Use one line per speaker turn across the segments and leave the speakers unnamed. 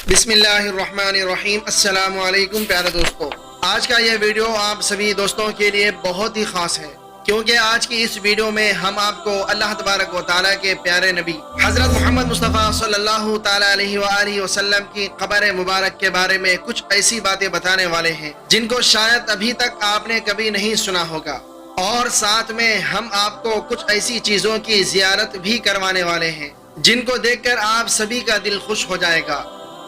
بسم اللہ الرحمن الرحیم۔ السلام علیکم پیارے دوستوں، آج کا یہ ویڈیو آپ سبھی دوستوں کے لیے بہت ہی خاص ہے، کیونکہ آج کی اس ویڈیو میں ہم آپ کو اللہ تبارک و تعالیٰ کے پیارے نبی حضرت محمد مصطفیٰ صلی اللہ تعالیٰ علیہ وآلہ وسلم کی قبر مبارک کے بارے میں کچھ ایسی باتیں بتانے والے ہیں جن کو شاید ابھی تک آپ نے کبھی نہیں سنا ہوگا، اور ساتھ میں ہم آپ کو کچھ ایسی چیزوں کی زیارت بھی کروانے والے ہیں جن کو دیکھ کر آپ سبھی کا دل خوش ہو جائے گا۔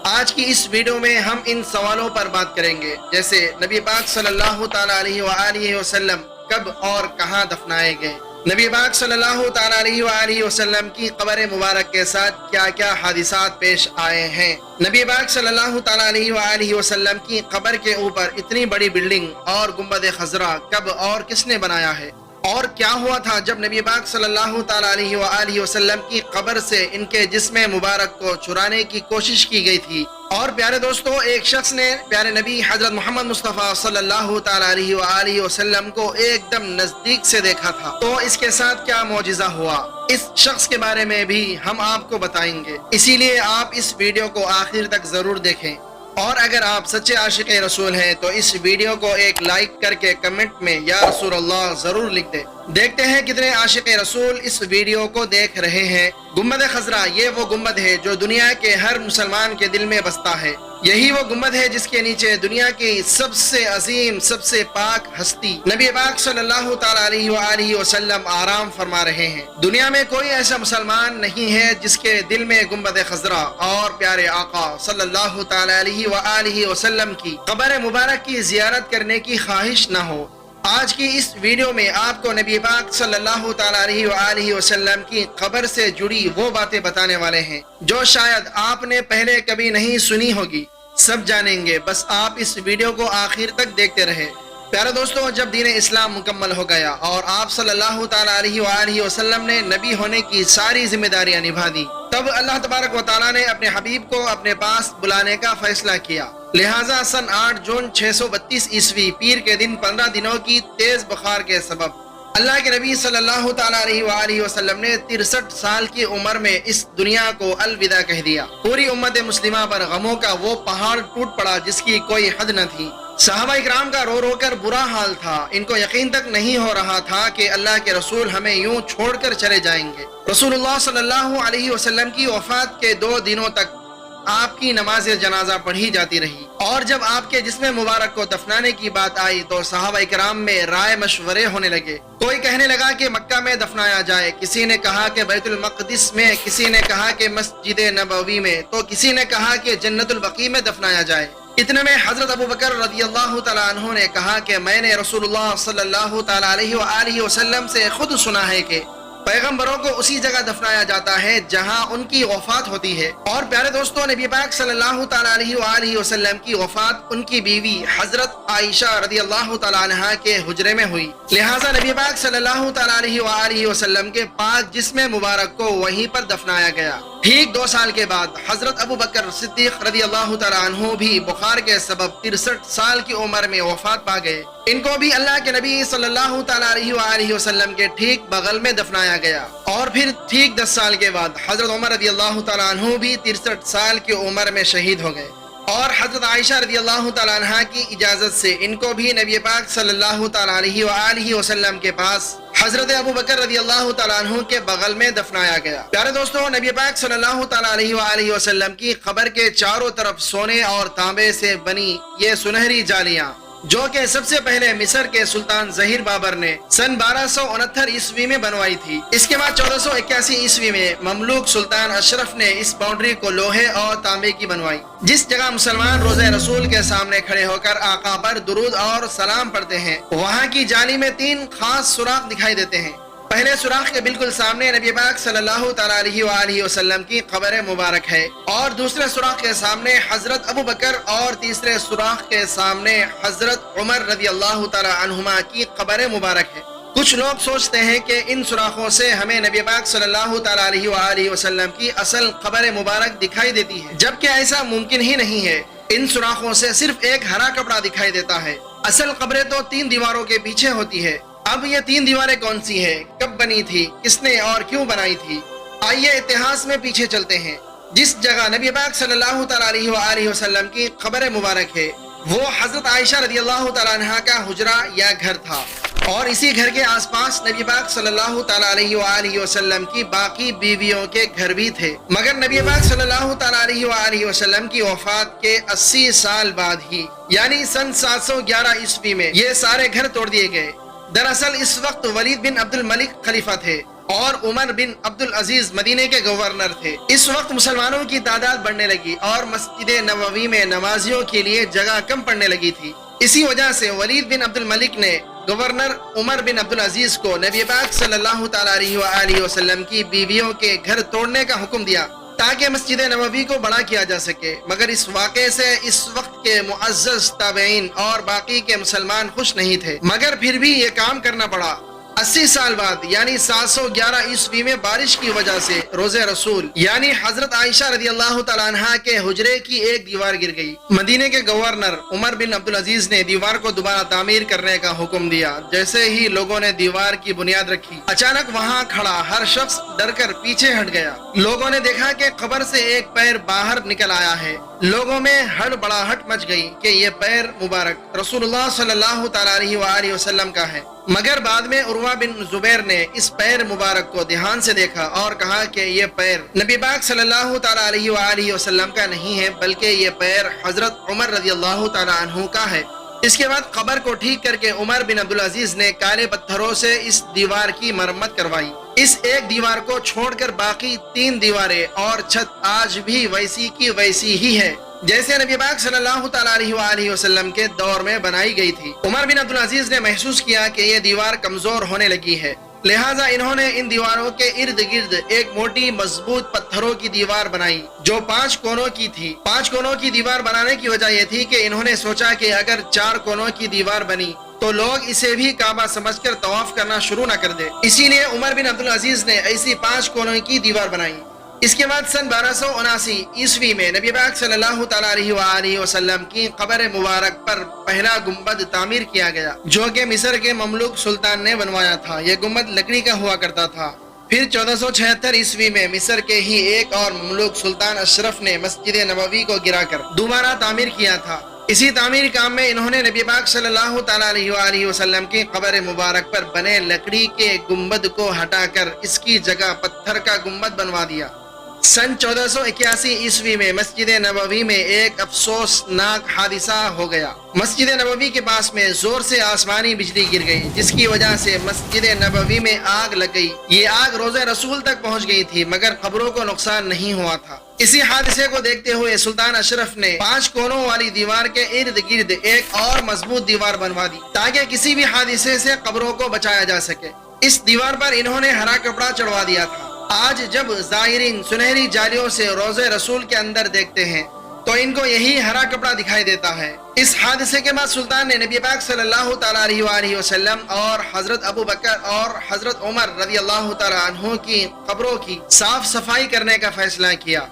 آج کی اس ویڈیو میں ہم ان سوالوں پر بات کریں گے، جیسے نبی پاک صلی اللہ تعالیٰ علیہ وآلہ وسلم کب اور کہاں دفنائے گئے، نبی پاک صلی اللہ تعالیٰ علیہ وآلہ وسلم کی قبر مبارک کے ساتھ کیا کیا حادثات پیش آئے ہیں، نبی پاک صلی اللہ تعالیٰ علیہ وآلہ وسلم کی قبر کے اوپر اتنی بڑی بلڈنگ اور گنبد خضرا کب اور کس نے بنایا ہے، اور کیا ہوا تھا جب نبی پاک صلی اللہ تعالیٰ علیہ وآلہ وسلم کی قبر سے ان کے جسم مبارک کو چرانے کی کوشش کی گئی تھی۔ اور پیارے دوستو، ایک شخص نے پیارے نبی حضرت محمد مصطفیٰ صلی اللہ تعالیٰ علیہ وآلہ وسلم کو ایک دم نزدیک سے دیکھا تھا، تو اس کے ساتھ کیا معجزہ ہوا، اس شخص کے بارے میں بھی ہم آپ کو بتائیں گے، اسی لیے آپ اس ویڈیو کو آخر تک ضرور دیکھیں، اور اگر آپ سچے عاشق رسول ہیں تو اس ویڈیو کو ایک لائک کر کے کمنٹ میں یا رسول اللہ ضرور لکھ دیں۔ دیکھتے ہیں کتنے عاشق رسول اس ویڈیو کو دیکھ رہے ہیں۔ گنبد خضرا، یہ وہ گنبد ہے جو دنیا کے ہر مسلمان کے دل میں بستا ہے، یہی وہ گنبد ہے جس کے نیچے دنیا کی سب سے عظیم، سب سے پاک ہستی نبی پاک صلی اللہ تعالیٰ علیہ وآلہ وسلم آرام فرما رہے ہیں۔ دنیا میں کوئی ایسا مسلمان نہیں ہے جس کے دل میں گنبد خضرا اور پیارے آقا صلی اللہ تعالیٰ علیہ وآلہ وسلم کی قبر مبارک کی زیارت کرنے کی خواہش نہ ہو۔ آج کی اس ویڈیو میں آپ کو نبی پاک صلی اللہ تعالیٰ علیہ وآلہ وسلم کی قبر سے جڑی وہ باتیں بتانے والے ہیں جو شاید آپ نے پہلے کبھی نہیں سنی ہوگی، سب جانیں گے، بس آپ اس ویڈیو کو آخر تک دیکھتے رہے۔ پیارے دوستو، جب دین اسلام مکمل ہو گیا اور آپ صلی اللہ تعالیٰ علیہ وآلہ وسلم نے نبی ہونے کی ساری ذمہ داریاں نبھا دی، تب اللہ تبارک و تعالیٰ نے اپنے حبیب کو اپنے پاس بلانے کا فیصلہ کیا۔ لہٰذا سن 8 جون 632 عیسوی پیر کے دن 15 دنوں کی تیز بخار کے سبب اللہ کے نبی صلی اللہ تعالیٰ علیہ وآلہ وسلم نے 63 سال کی عمر میں اس دنیا کو الوداع کہہ دیا۔ پوری امت مسلمہ پر غموں کا وہ پہاڑ ٹوٹ پڑا جس کی کوئی حد نہ تھی۔ صحابہ اکرام کا رو رو کر برا حال تھا، ان کو یقین تک نہیں ہو رہا تھا کہ اللہ کے رسول ہمیں یوں چھوڑ کر چلے جائیں گے۔ رسول اللہ صلی اللہ علیہ وسلم کی وفات کے 2 دنوں تک آپ کی نماز جنازہ پڑھی جاتی رہی، اور جب آپ کے جسم مبارک کو دفنانے کی بات آئی تو صحابہ کرام میں رائے مشورے ہونے لگے۔ کوئی کہنے لگا کہ مکہ میں دفنایا جائے، کسی نے کہا کہ بیت المقدس میں، کسی نے کہا کہ مسجد نبوی میں، تو کسی نے کہا کہ جنت البقیع میں دفنایا جائے۔ اتنے میں حضرت ابو بکر رضی اللہ تعالیٰ عنہ نے کہا کہ میں نے رسول اللہ صلی اللہ تعالیٰ علیہ وآلہ وسلم سے خود سنا ہے کہ پیغمبروں کو اسی جگہ دفنایا جاتا ہے جہاں ان کی وفات ہوتی ہے۔ اور پیارے دوستوں، نبی پاک صلی اللہ تعالیٰ علیہ وآلہ وسلم کی وفات ان کی بیوی حضرت عائشہ رضی اللہ تعالیٰ عنہا کے حجرے میں ہوئی، لہٰذا نبی پاک صلی اللہ تعالیٰ علیہ وآلہ وسلم کے پاک جسم مبارک کو وہیں پر دفنایا گیا۔ ٹھیک 2 سال کے بعد حضرت ابو بکر صدیق رضی اللہ تعالیٰ عنہ بھی بخار کے سبب 63 سال کی عمر میں وفات پا گئے۔ ان کو بھی اللہ کے نبی صلی اللہ تعالیٰ علیہ وآلہ وسلم کے ٹھیک بغل میں دفنایا گیا۔ اور پھر ٹھیک 10 سال کے بعد حضرت عمر رضی اللہ تعالیٰ عنہ بھی 63 سال کی عمر میں شہید ہو گئے، اور حضرت عائشہ رضی اللہ تعالیٰ عنہا کی اجازت سے ان کو بھی نبی پاک صلی اللہ تعالیٰ علیہ وآلہ وسلم کے پاس حضرت ابو بکر رضی اللہ تعالیٰ عنہ کے بغل میں دفنایا گیا۔ پیارے دوستوں، نبی پاک صلی اللہ تعالیٰ علیہ وآلہ وسلم کی قبر کے چاروں طرف سونے اور تانبے سے بنی یہ سنہری جالیاں، جو کہ سب سے پہلے مصر کے سلطان ظہیر بابر نے سن 1269 عیسوی میں بنوائی تھی۔ اس کے بعد 1481 عیسوی میں مملوک سلطان اشرف نے اس باؤنڈری کو لوہے اور تانبے کی بنوائی، جس جگہ مسلمان روزہ رسول کے سامنے کھڑے ہو کر آقا پر درود اور سلام پڑھتے ہیں، وہاں کی جالی میں 3 خاص سوراخ دکھائی دیتے ہیں۔ پہلے سوراخ کے بالکل سامنے نبی پاک صلی اللہ تعالیٰ علیہ وآلہ وسلم کی قبر مبارک ہے، اور دوسرے سوراخ کے سامنے حضرت ابو بکر، اور تیسرے سوراخ کے سامنے حضرت عمر رضی اللہ تعالیٰ عنہما کی قبر مبارک ہے۔ کچھ لوگ سوچتے ہیں کہ ان سوراخوں سے ہمیں نبی پاک صلی اللہ تعالیٰ علیہ وآلہ وسلم کی اصل قبر مبارک دکھائی دیتی ہے، جبکہ ایسا ممکن ہی نہیں ہے۔ ان سوراخوں سے صرف ایک ہرا کپڑا دکھائی دیتا ہے۔ اصل قبریں تو 3 دیواروں کے پیچھے ہوتی ہے۔ اب یہ 3 دیواریں کون سی ہیں، کب بنی تھی، کس نے اور کیوں بنائی تھی؟ آئیے اتہاس میں پیچھے چلتے ہیں۔ جس جگہ نبی پاک صلی اللہ تعالیٰ علیہ وآلہ وسلم کی قبر مبارک ہے وہ حضرت عائشہ رضی اللہ تعالیٰ عنہ کا حجرہ یا گھر تھا، اور اسی گھر کے آس پاس نبی پاک صلی اللہ تعالیٰ علیہ وآلہ وسلم کی باقی بیویوں کے گھر بھی تھے، مگر نبی پاک صلی اللہ تعالیٰ علیہ وآلہ وسلم کی وفات کے 80 سال بعد ہی یعنی سن 711 عیسوی میں یہ سارے گھر توڑ دیے گئے۔ دراصل اس وقت ولید بن عبد الملک خلیفہ تھے اور عمر بن عبد العزیز مدینے کے گورنر تھے۔ اس وقت مسلمانوں کی تعداد بڑھنے لگی اور مسجد نبوی میں نمازیوں کے لیے جگہ کم پڑنے لگی تھی، اسی وجہ سے ولید بن عبد الملک نے گورنر عمر بن عبد العزیز کو نبی پاک صلی اللہ تعالیٰ علیہ وآلہ وسلم کی بیویوں کے گھر توڑنے کا حکم دیا تاکہ مسجد نبوی کو بڑا کیا جا سکے، مگر اس واقعے سے اس وقت کے معزز تابعین اور باقی کے مسلمان خوش نہیں تھے، مگر پھر بھی یہ کام کرنا پڑا۔ 80 سال بعد یعنی 711 عیسوی میں بارش کی وجہ سے روز رسول یعنی حضرت عائشہ رضی اللہ تعالیٰ عنہ کے حجرے کی ایک دیوار گر گئی۔ مدینے کے گورنر عمر بن عبد العزیز نے دیوار کو دوبارہ تعمیر کرنے کا حکم دیا۔ جیسے ہی لوگوں نے دیوار کی بنیاد رکھی، اچانک وہاں کھڑا ہر شخص ڈر کر پیچھے ہٹ گیا۔ لوگوں نے دیکھا کہ قبر سے ایک پیر باہر نکل آیا ہے۔ لوگوں میں ہڑبڑاہٹ مچ گئی کہ یہ پیر مبارک رسول اللہ صلی اللہ تعالیٰ علیہ وآلہ وسلم کا ہے، مگر بعد میں عروہ بن زبیر نے اس پیر مبارک کو دھیان سے دیکھا اور کہا کہ یہ پیر نبی پاک صلی اللہ تعالیٰ علیہ وآلہ وسلم کا نہیں ہے، بلکہ یہ پیر حضرت عمر رضی اللہ تعالیٰ عنہ کا ہے۔ اس کے بعد قبر کو ٹھیک کر کے عمر بن عبد العزیز نے کالے پتھروں سے اس دیوار کی مرمت کروائی۔ اس ایک دیوار کو چھوڑ کر باقی 3 دیواریں اور چھت آج بھی ویسی کی ویسی ہی ہے جیسے نبی پاک صلی اللہ تعالیٰ علیہ وآلہ وسلم کے دور میں بنائی گئی تھی۔ عمر بن عبد العزیز نے محسوس کیا کہ یہ دیوار کمزور ہونے لگی ہے، لہٰذا انہوں نے ان دیواروں کے ارد گرد ایک موٹی مضبوط پتھروں کی دیوار بنائی جو 5 کونوں کی تھی۔ 5 کونوں کی دیوار بنانے کی وجہ یہ تھی کہ انہوں نے سوچا کہ اگر 4 کونوں کی دیوار بنی تو لوگ اسے بھی کعبہ سمجھ کر طواف کرنا شروع نہ کر دے، اسی لیے عمر بن عبد العزیز نے ایسی 5 کونوں کی دیوار بنائی۔ اس کے بعد سن 1279 عیسوی میں نبی پاک صلی اللہ تعالیٰ علیہ وآلہ وسلم کی قبر مبارک پر پہلا گنبد تعمیر کیا گیا جو کہ مصر کے مملوک سلطان نے بنوایا تھا۔ یہ گنبد لکڑی کا ہوا کرتا تھا۔ پھر 1476 عیسوی میں مصر کے ہی ایک اور مملوک سلطان اشرف نے مسجد نبوی کو گرا کر دوبارہ تعمیر کیا تھا۔ اسی تعمیری کام میں انہوں نے نبی پاک صلی اللہ تعالیٰ علیہ وآلہ وسلم کی قبر مبارک پر بنے لکڑی کے گنبد کو ہٹا کر اس کی جگہ پتھر کا گنبد بنوا دیا۔ سن 1481 عیسوی میں مسجد نبوی میں ایک افسوسناک حادثہ ہو گیا۔ مسجد نبوی کے پاس میں زور سے آسمانی بجلی گر گئی جس کی وجہ سے مسجد نبوی میں آگ لگ گئی۔ یہ آگ روز رسول تک پہنچ گئی تھی مگر قبروں کو نقصان نہیں ہوا تھا۔ اسی حادثے کو دیکھتے ہوئے سلطان اشرف نے 5 کونوں والی دیوار کے ارد گرد ایک اور مضبوط دیوار بنوا دی تاکہ کسی بھی حادثے سے قبروں کو بچایا جا سکے۔ اس دیوار پر انہوں نے ہرا کپڑا چڑھوا دیا تھا۔ آج جب زائرین سنہری جالیوں سے روضہ رسول کے اندر دیکھتے ہیں تو ان کو یہی ہرا کپڑا دکھائی دیتا ہے۔ اس حادثے کے بعد سلطان نے نبی پاک صلی اللہ تعالیٰ علیہ وآلہ وسلم اور حضرت ابو بکر اور حضرت عمر رضی اللہ تعالیٰ عنہ کی قبروں کی صاف صفائی کرنے کا فیصلہ کیا۔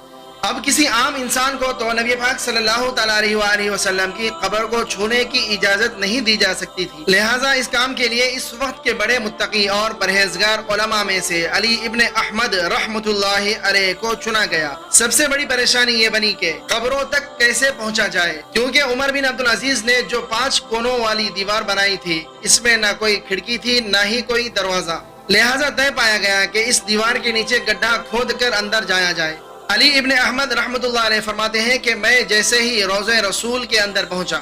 اب کسی عام انسان کو تو نبی پاک صلی اللہ تعالیٰ علیہ وآلہ وسلم کی قبر کو چھونے کی اجازت نہیں دی جا سکتی تھی، لہٰذا اس کام کے لیے اس وقت کے بڑے متقی اور پرہیزگار علماء میں سے علی ابن احمد رحمۃ اللہ علیہ کو چنا گیا۔ سب سے بڑی پریشانی یہ بنی کہ قبروں تک کیسے پہنچا جائے، کیونکہ عمر بن عبد العزیز نے جو 5 کونوں والی دیوار بنائی تھی اس میں نہ کوئی کھڑکی تھی نہ ہی کوئی دروازہ، لہٰذا طے پایا گیا کہ اس دیوار کے نیچے گڈھا کھود کر اندر جایا جائے۔ علی ابن احمد رحمۃ اللہ علیہ فرماتے ہیں کہ میں جیسے ہی روضہ رسول کے اندر پہنچا